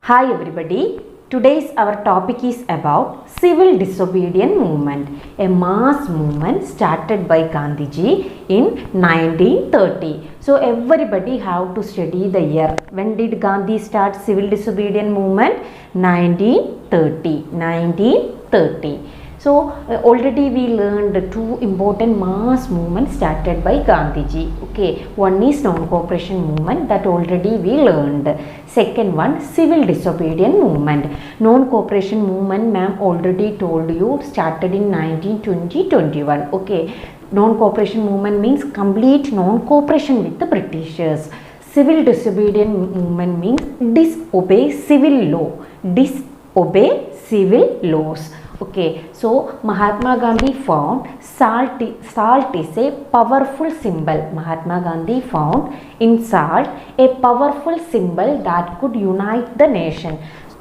Hi everybody. Today's our topic is about civil disobedience movement, a mass movement started by Gandhiji in 1930. So everybody have to study the year. When did Gandhi start civil disobedience movement? 1930. 1930. So already we learned two important mass movements started by Gandhiji. Okay, one is non-cooperation movement that already we learned. Second one, civil disobedience movement. Non-cooperation movement, ma'am already told you, started in 1920-21. Okay, non-cooperation movement means complete non-cooperation with the Britishers. Civil disobedience movement means disobey civil law. Disobey civil laws. Okay, so Mahatma Gandhi found salt is a powerful symbol. Mahatma Gandhi found in salt a powerful symbol that could unite the nation.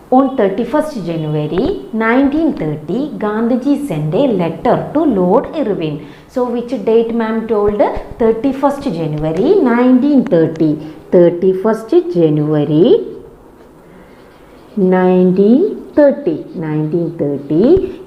On 31st January 1930, Gandhiji sent a letter to Lord Irwin. So which date ma'am told? 31st January 1930. 31st January 1930,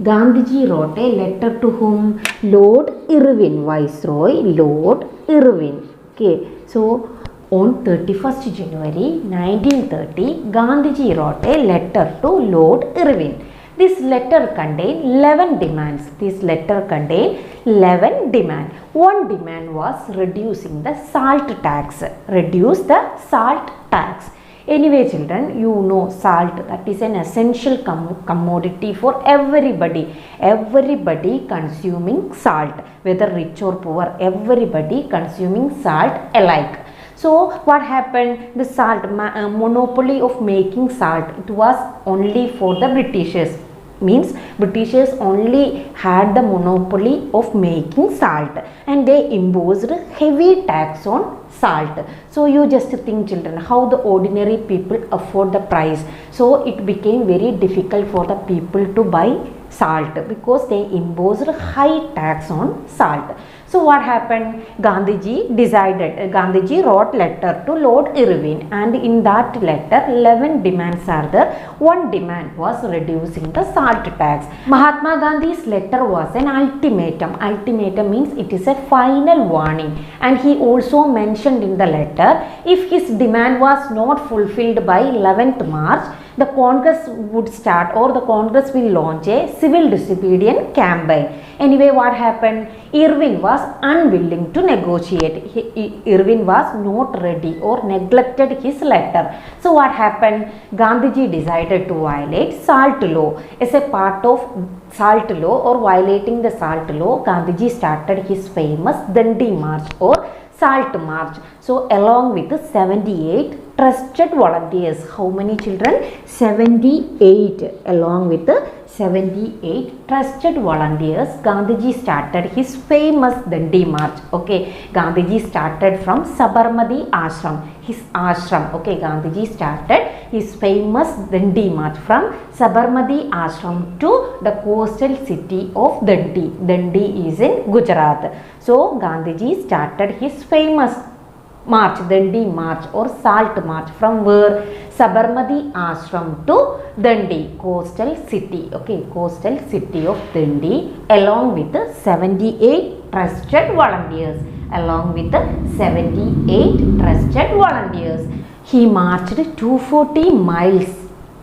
Gandhiji wrote a letter to whom? Lord Irwin, Viceroy Lord Irwin. Okay, so on 31st January 1930, Gandhiji wrote a letter to Lord Irwin. This letter contained 11 demands. This letter contained 11 demands. One demand was reducing the salt tax. Reduce the salt tax. Anyway children, you know salt, that is an essential commodity for everybody. Everybody consuming salt, whether rich or poor, everybody consuming salt alike. So what happened? The salt monopoly of making salt, it was only for the Britishers. Means Britishers only had the monopoly of making salt and they imposed heavy tax on salt. So you just think children, how the ordinary people afford the price. So it became very difficult for the people to buy salt because they imposed high tax on salt. So what happened? Gandhiji wrote letter to Lord Irwin, and in that letter 11 demands are there. One demand was reducing the salt tax. Mahatma Gandhi's letter was an ultimatum. Ultimatum means it is a final warning, and he also mentioned in the letter, if his demand was not fulfilled by 11th March, the Congress would start, or the Congress will launch a civil disobedience campaign. Anyway, what happened? Irwin was unwilling to negotiate. Irwin was not ready or neglected his letter. So what happened? Gandhiji decided to violate salt law. As a part of salt law or violating the salt law, Gandhiji started his famous Dandi March or Salt March. So along with 78 trusted volunteers. How many children? 78. Along with 78 trusted volunteers, Gandhiji started his famous Dandi March. Okay, Gandhiji started from Sabarmati Ashram, his ashram. Okay, Gandhiji started his famous Dandi March from Sabarmati Ashram to the coastal city of Dandi. Dandi is in Gujarat. So Gandhiji started his famous march, Dandi March or Salt March, from where? Sabarmati Ashram to Dandi, coastal city. Okay, coastal city of Dandi, along with 78 trusted volunteers. Along with 78 trusted volunteers. He marched 240 miles.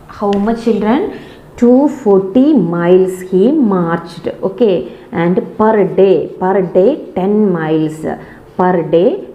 How much children? 240 miles he marched. Okay, and per day 10 miles. Per day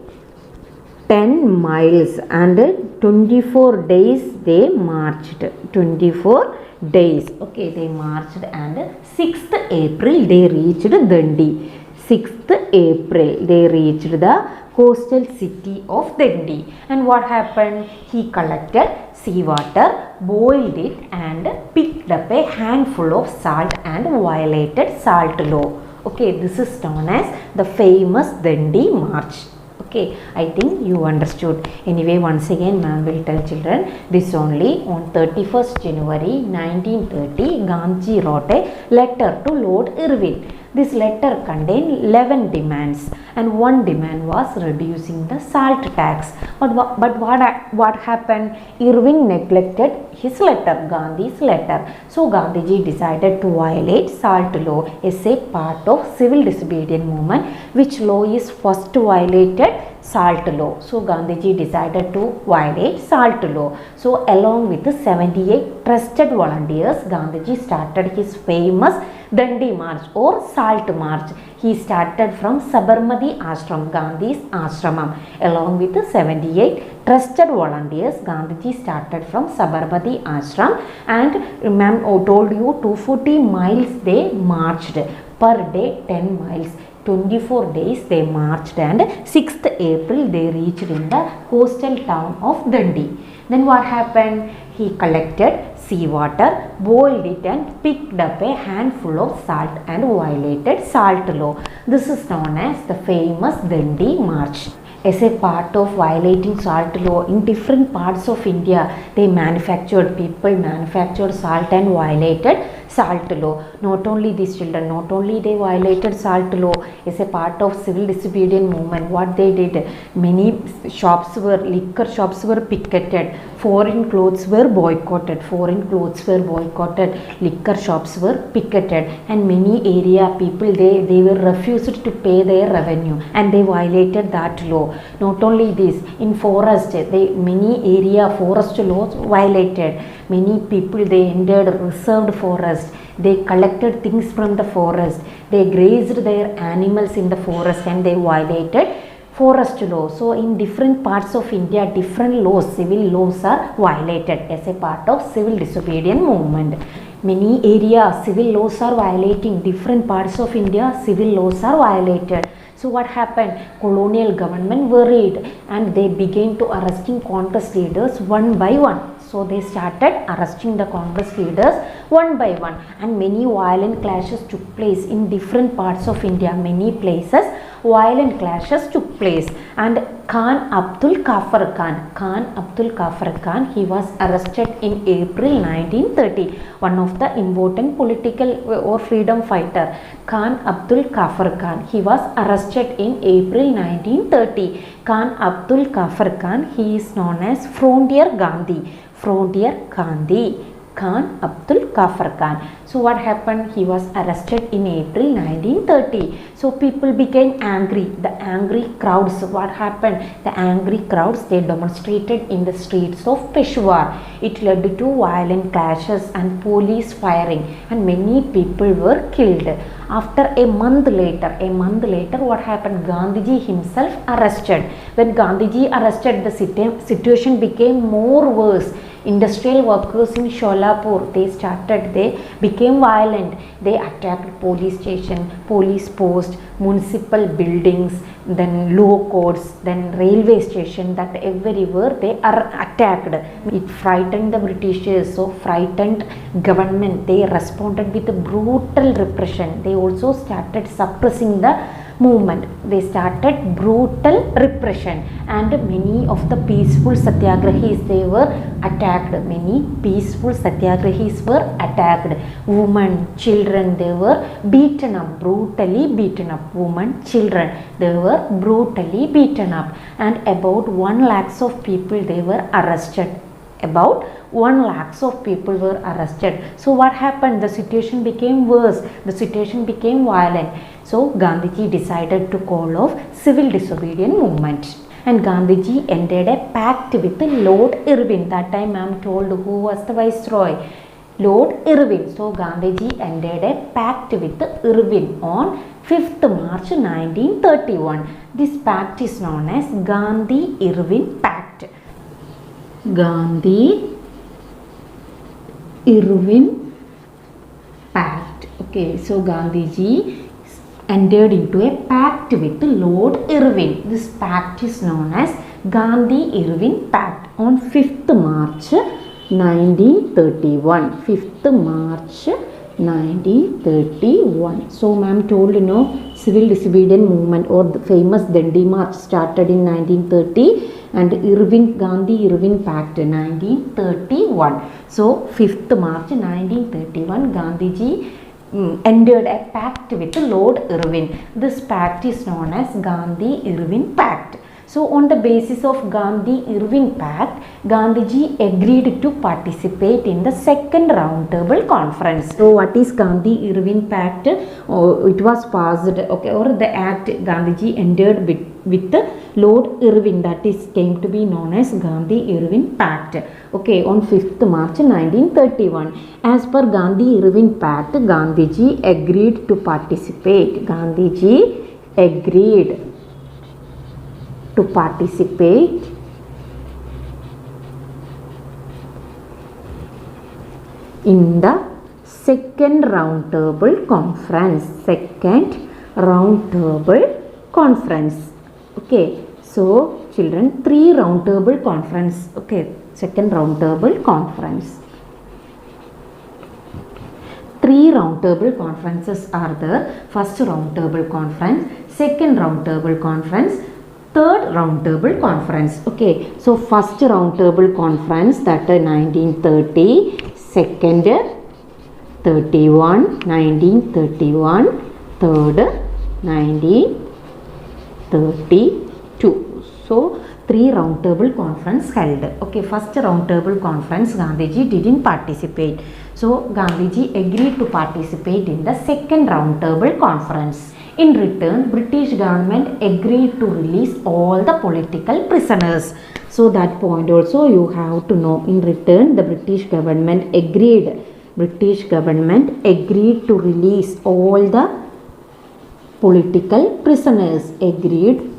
10 miles, and 24 days they marched. 24 days. Okay, they marched, and 6th April they reached Dandi. 6th April they reached the coastal city of Dandi. And what happened? He collected seawater, boiled it, and picked up a handful of salt and violated salt law. Okay, this is known as the famous Dandi March. Okay, I think you understood. Anyway, once again ma'am will tell children this only. On 31st January 1930, Gandhiji wrote a letter to Lord Irwin. This letter contained 11 demands, and one demand was reducing the salt tax. But what happened? Irving neglected his letter, Gandhi's letter. So Gandhiji decided to violate salt law as a part of civil disobedience movement. Which law is first violated? Salt law. So Gandhiji decided to violate salt law. So along with 78 trusted volunteers, Gandhiji started his famous Dandi March or Salt March. He started from Sabarmati Ashram, Gandhi's ashramam. Along with 78 trusted volunteers, Gandhiji started from Sabarmati Ashram, and ma'am told you 240 miles they marched, per day 10 miles. 24 days they marched, and 6th April they reached in the coastal town of Dandi. Then what happened? He collected seawater, boiled it and picked up a handful of salt and violated salt law. This is known as the famous Dandi March. As a part of violating salt law, in different parts of India, people manufactured salt and violated salt law. Not only these children, not only they violated salt law, as a part of civil disobedience movement, what they did, many liquor shops were picketed, foreign clothes were boycotted, liquor shops were picketed, and many area people, they were refused to pay their revenue, and they violated that law. Not only this, in forest, many area forest laws violated. Many people, they entered reserved forest, they collected things from the forest, they grazed their animals in the forest, and they violated forest law. So in different parts of India, different laws, civil laws are violated as a part of civil disobedience movement. Many areas civil laws are violating, different parts of India civil laws are violated. So what happened? Colonial government worried, and they began to arresting Congress leaders one by one. So they started arresting the Congress leaders one by one, and many violent clashes took place in different parts of India. Many places violent clashes took place, and Khan Abdul Ghaffar Khan, he was arrested in April 1930. One of the important political or freedom fighter, Khan Abdul Ghaffar Khan, he was arrested in April 1930. Khan Abdul Ghaffar Khan, he is known as Frontier Gandhi. Khan Abdul Ghaffar Khan. So what happened? He was arrested in April 1930. So people became angry. The angry crowds, what happened? The angry crowds, they demonstrated in the streets of Peshawar. It led to violent clashes and police firing, and many people were killed. After a month later, what happened? Gandhiji himself arrested. When Gandhiji arrested, the situation became more worse. Industrial workers in Sholapur, they became violent. They attacked police station, police post, municipal buildings, then law courts, then railway station, that everywhere they are attacked. It frightened the Britishers, so frightened government, they responded with brutal repression. They also started suppressing the movement. They started brutal repression, and many of the peaceful satyagrahis, they were attacked. Many peaceful satyagrahis were attacked. Women, children, they were beaten up, brutally beaten up. Women, children, they were brutally beaten up, and about 1 lakhs of people, they were arrested. About 1 lakhs of people were arrested. So what happened? The situation became worse. The situation became violent. So Gandhiji decided to call off civil disobedience movement, and Gandhiji entered a pact with Lord Irwin. That time I am told who was the viceroy? Lord Irwin. So Gandhiji entered a pact with Irwin on 5th March 1931. This pact is known as Gandhi-Irwin Pact. Gandhi-Irwin Pact. Okay, so Gandhiji entered into a pact with Lord Irwin. This pact is known as Gandhi-Irwin Pact on 5th March 1931. 5th March 1931. So ma'am told, civil disobedience movement or the famous Dandi March started in 1930, and Gandhi-Irwin Pact 1931. So 5th March 1931, Gandhiji entered a pact with Lord Irwin. This pact is known as Gandhi-Irwin Pact. So on the basis of Gandhi-Irwin Pact, Gandhiji agreed to participate in the second round table conference. So what is Gandhi-Irwin Pact? It was passed, okay, or the act Gandhiji entered with Lord Irwin, that is came to be known as Gandhi-Irwin Pact. Okay, on 5th March 1931. As per Gandhi-Irwin Pact, Gandhiji agreed to participate. Gandhiji agreed to participate in the second round table conference. Second round table conference. Okay, so children, 3 round table conference. Okay, second round table conference. 3 round table conferences are the first round table conference, second round table conference, third round table conference. Okay, so first round table conference, that 1930, second 31, 1931, third 1932. So 3 round table conference held. Okay, first round table conference Gandhiji didn't participate. So Gandhiji agreed to participate in the second round table conference. In return, British government agreed to release all the political prisoners. So that point also you have to know. In return, the British government agreed to release all the political prisoners. Agreed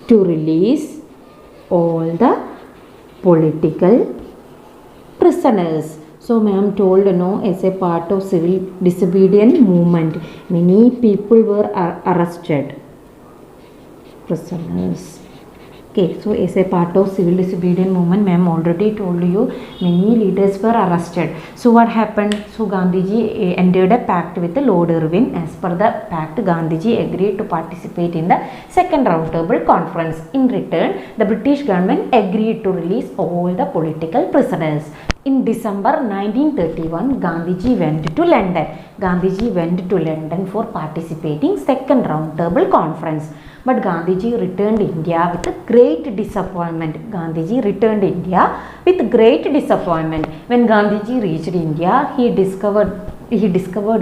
to release all the political prisoners. So ma'am told, as a part of civil disobedience movement, many people were arrested. Prisoners. Okay, so as a part of civil disobedience movement, ma'am already told you, many leaders were arrested. So what happened? So Gandhiji entered a pact with Lord Irwin. As per the pact, Gandhiji agreed to participate in the second round table conference. In return, the British government agreed to release all the political prisoners. In December 1931, Gandhiji went to London. Gandhiji went to London for participating second round table conference. But Gandhiji returned India with great disappointment. Gandhiji returned India with great disappointment. When Gandhiji reached India, he discovered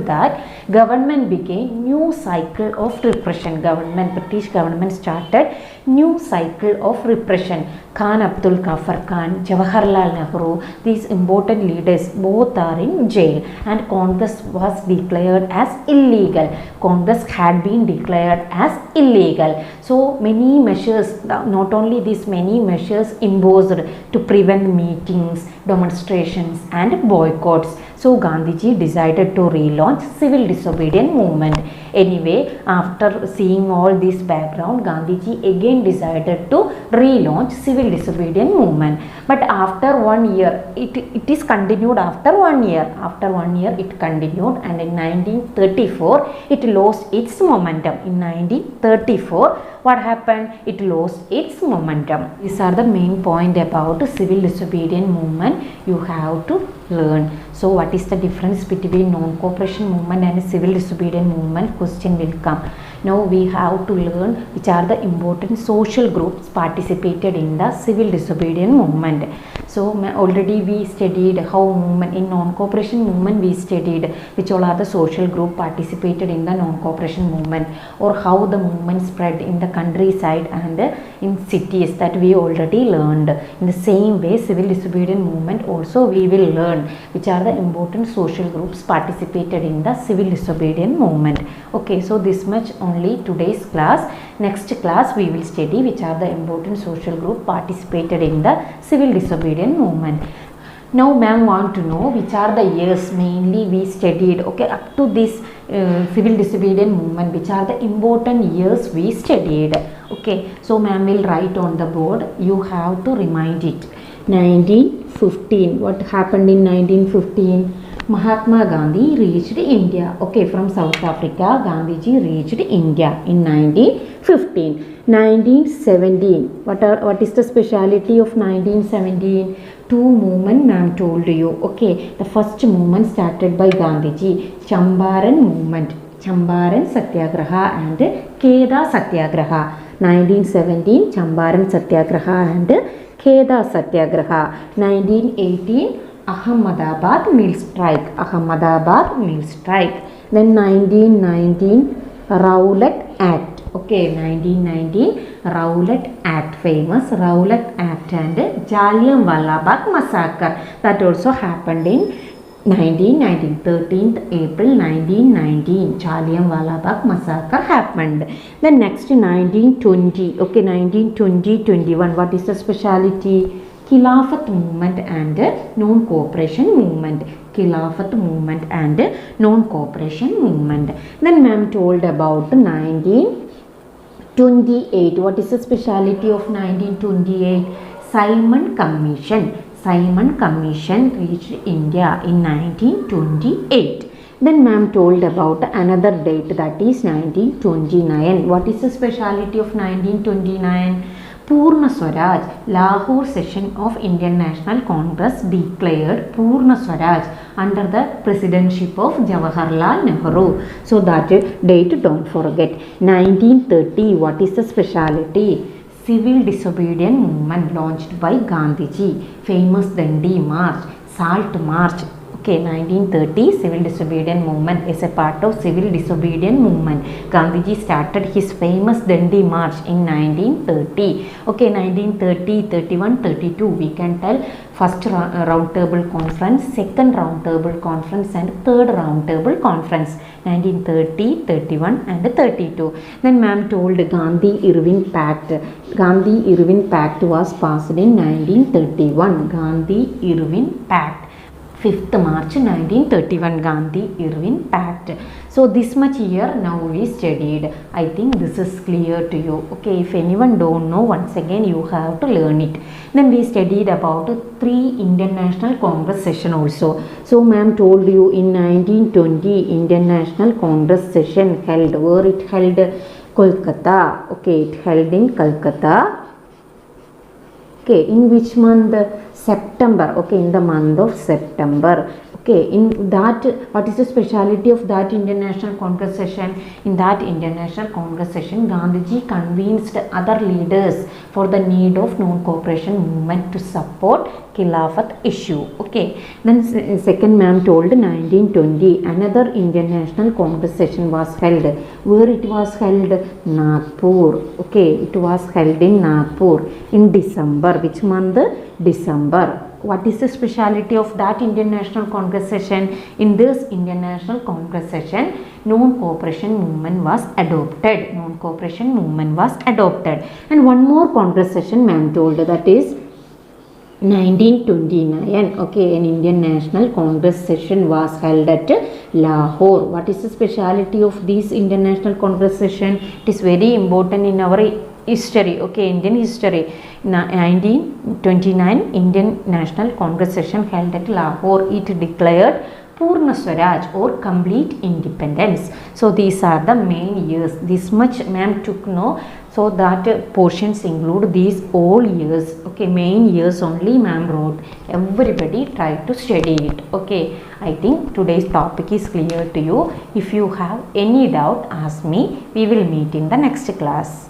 that government began new cycle of repression. British government started new cycle of repression. Khan Abdul Ghaffar Khan, Jawaharlal Nehru, these important leaders both are in jail, and Congress was declared as illegal. Congress had been declared as illegal. So many measures, not only these, many measures imposed to prevent meetings, demonstrations and boycotts. So Gandhiji decided to relaunch civil disobedience movement. Anyway, after seeing all this background, Gandhiji again decided to relaunch civil disobedience movement. But after 1 year, it is continued after 1 year. After 1 year, it continued, and in 1934, it lost its momentum. In 1934, what happened? It lost its momentum. These are the main point about civil disobedience movement you have to learn. So what is the difference between non-cooperation movement and civil disobedience movement? Question will come. Now we have to learn which are the important social groups participated in the civil disobedience movement. So already we studied how movement in non-cooperation movement, we studied which all are the social group participated in the non-cooperation movement, or how the movement spread in the countryside and in cities, that we already learned. In the same way, civil disobedience movement also we will learn which are the important social groups participated in the civil disobedience movement. Okay, so this much only today's class. Next class we will study which are the important social group participated in the civil disobedience movement. Now ma'am want to know which are the years mainly we studied, okay, up to this civil disobedience movement, which are the important years we studied. Okay, so ma'am will write on the board, you have to remind it. 1915, what happened in 1915? Mahatma Gandhi reached India. Okay, from South Africa, Gandhiji reached India in 1915. 1917, what is the speciality of 1917? two movement ma'am told you. Okay, the first movement started by Gandhiji, Champaran movement, Champaran Satyagraha and Kheda Satyagraha. 1917 Champaran Satyagraha and Kheda Satyagraha. 1918 Ahmedabad mill strike, Ahmedabad mill strike. Then 1919 Rowlatt Act. Okay, 1919 Rowlatt Act, famous Rowlatt Act and Jallianwala Bagh massacre, that also happened in 1919, 13th April 1919, Jallianwala Bagh massacre happened. Then next 1920, okay, 1920-21, what is the speciality? Khilafat movement and non-cooperation movement. Khilafat movement and non-cooperation movement. Then ma'am told about 1928. What is the speciality of 1928? Simon Commission. Simon Commission reached India in 1928. Then ma'am told about another date, that is 1929. What is the speciality of 1929? Purna Swaraj, Lahore session of Indian National Congress declared Purna Swaraj under the presidency of Jawaharlal Nehru. So that date don't forget. 1930, what is the speciality? Civil disobedience movement launched by Gandhiji, famous Dandi March, Salt March. Okay, 1930 civil disobedience movement is a part of civil disobedience movement. Gandhiji started his famous Dandi March in 1930. Okay, 1930, 31, 32 we can tell first round table conference, second round table conference and third round table conference. 1930, 31 and 32. Then ma'am told Gandhi-Irwin Pact. Gandhi-Irwin Pact was passed in 1931. Gandhi-Irwin Pact. 5th March 1931, Gandhi-Irwin Pact. So this much here now we studied. I think this is clear to you. Okay, if anyone don't know, once again you have to learn it. Then we studied about 3 Indian National Congress session also. So ma'am told you in 1920 Indian National Congress session held. Where it held? Kolkata. Okay, it held in Kolkata. Okay, in which month? September. Okay, in the month of September. Okay, in that, what is the speciality of that Indian National Congress session? In that Indian National Congress session, Gandhiji convinced other leaders for the need of non-cooperation movement to support Khilafat issue. Okay, then second ma'am told 1920 another Indian National Congress session was held. Where it was held? Nagpur. Okay, it was held in Nagpur in December. Which month? December. What is the speciality of that Indian National Congress session? In this Indian National Congress session, non-cooperation movement was adopted. Non-cooperation movement was adopted. And one more Congress session ma'am told, that is 1929. Okay, an Indian National Congress session was held at Lahore. What is the speciality of this Indian National Congress session? It is very important in our history. Okay, Indian history. 1929 Indian National Congress session held at Lahore. It declared Purna Swaraj or complete independence. So these are the main years. This much ma'am took no. So that portions include these all years. Okay, main years only ma'am wrote. Everybody try to study it. Okay, I think today's topic is clear to you. If you have any doubt, ask me. We will meet in the next class.